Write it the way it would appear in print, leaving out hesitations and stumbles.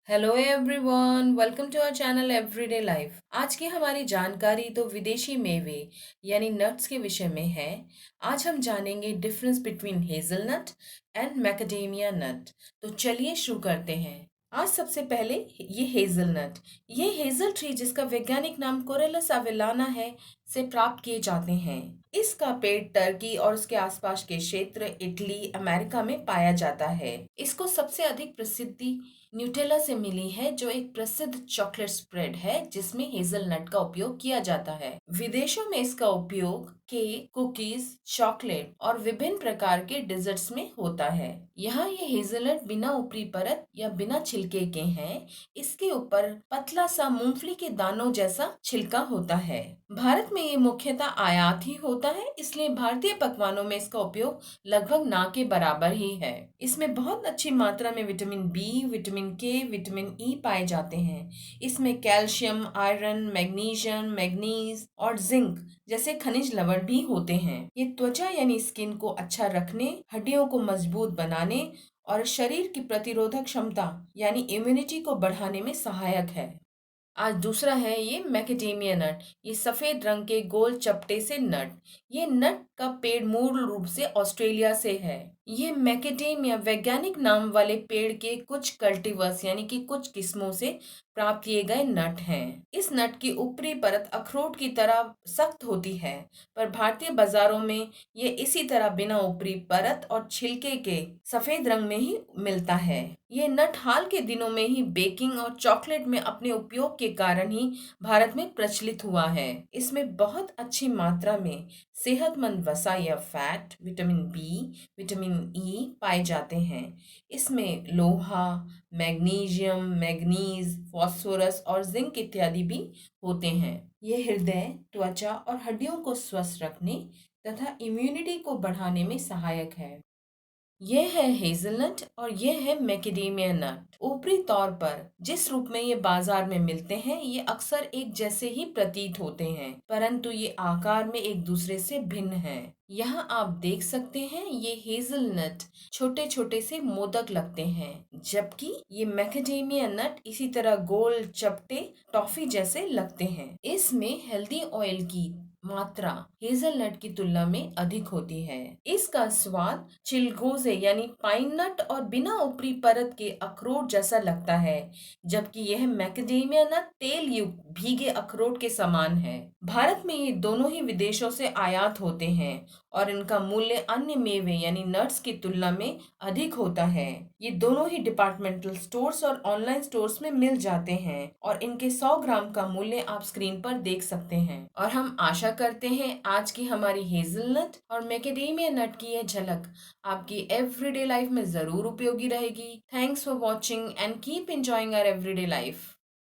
Hello everyone, welcome to our channel everyday life. आज की हमारी जानकारी तो विदेशी मेवे यानी नट्स के विषय में है। आज हम जानेंगे difference between hazelnut and macadamia nut. तो चलिए शुरू करते हैं। आज सबसे पहले ये हेजलनट, ये हेजल ट्री जिसका वैज्ञानिक नाम कोरेलस अवेलाना है, से प्राप्त किए जाते हैं। इसका पेड़ टर्की और उसके आसपास के क्षेत्र इटली, अमेरिका में पाया जाता है। इसको सबसे अधिक प्रसिद्धि न्यूटेला से मिली है, जो एक प्रसिद्ध चॉकलेट स्प्रेड है जिसमें हेजलनट का उपयोग किया जाता है। विदेशों में इसका उपयोग केक, कुकीज, चॉकलेट और विभिन्न प्रकार के डिजर्ट्स में होता है। यहाँ ये हेजलनट बिना ऊपरी परत या बिना छिलके के हैं। इसके ऊपर पतला सा मूंगफली के दानों जैसा छिलका होता है। भारत में ये मुख्यतः आयात ही होता है, इसलिए भारतीय पकवानों में इसका उपयोग लगभग ना के बराबर ही है। इसमें बहुत अच्छी मात्रा में विटामिन बी, विटामिन के, विटामिन ई पाए जाते हैं। इसमें कैल्शियम, आयरन, मैग्नीशियम, मैग्नीज और जिंक जैसे खनिज लवण भी होते हैं। ये त्वचा यानी स्किन को अच्छा रखने, हड्डियों को मजबूत बनाने और शरीर की प्रतिरोधक क्षमता यानी इम्यूनिटी को बढ़ाने में सहायक है। आज दूसरा है ये मैकेडेमिया नट। ये सफेद रंग के गोल चपटे से नट। ये नट का पेड़ मूल रूप से ऑस्ट्रेलिया से है। ये मैकेडेमिया वैज्ञानिक नाम वाले पेड़ के कुछ कल्टीवर्स यानी कि कुछ किस्मों से प्राप्त किए गए नट हैं। इस नट की ऊपरी परत अखरोट की तरह सख्त होती है, पर भारतीय बाजारों में ये इसी तरह बिना ऊपरी परत और छिलके के सफेद रंग में ही मिलता है। ये नट हाल के दिनों में ही बेकिंग और चॉकलेट में अपने उपयोग के कारण ही भारत में प्रचलित हुआ है। इसमें बहुत अच्छी मात्रा में सेहतमंद वसा या fat, vitamin B, vitamin E पाए जाते हैं। इसमें लोहा, मैग्नीशियम, मैग्नीज, फास्फोरस और जिंक इत्यादि भी होते हैं। ये हृदय, त्वचा और हड्डियों को स्वस्थ रखने तथा इम्यूनिटी को बढ़ाने में सहायक है। ये है हेजलनट और ये है मैकेडेमिया नट। ऊपरी तौर पर जिस रूप में ये बाजार में मिलते हैं, ये अक्सर एक जैसे ही प्रतीत होते हैं, परंतु ये आकार में एक दूसरे से भिन्न हैं। यहाँ आप देख सकते हैं ये हेजलनट छोटे छोटे से मोदक लगते हैं, जबकि ये मैकेडेमिया नट इसी तरह गोल चपटे टॉफी जैसे लगते हैं। इसमें हेल्दी ऑयल की मात्रा हेजलनट की तुलना में अधिक होती है। इसका स्वाद चिलगोजे यानी पाइन नट और बिना ऊपरी परत के अखरोट जैसा लगता है, जबकि यह मैकेडेमिया नट तेल युक्त भीगे अखरोट के समान है। भारत में ये दोनों ही विदेशों से आयात होते हैं और इनका मूल्य अन्य मेवे यानी नट्स की तुलना में अधिक होता है। ये दोनों ही डिपार्टमेंटल स्टोर्स और ऑनलाइन स्टोर्स में मिल जाते हैं और इनके 100 ग्राम का मूल्य आप स्क्रीन पर देख सकते हैं। और हम आशा करते हैं आज की हमारी हेजलनट और मैकेडेमिया नट की यह झलक आपकी एवरीडे लाइफ में जरूर उपयोगी रहेगी। Thanks for watching and keep enjoying our everyday life.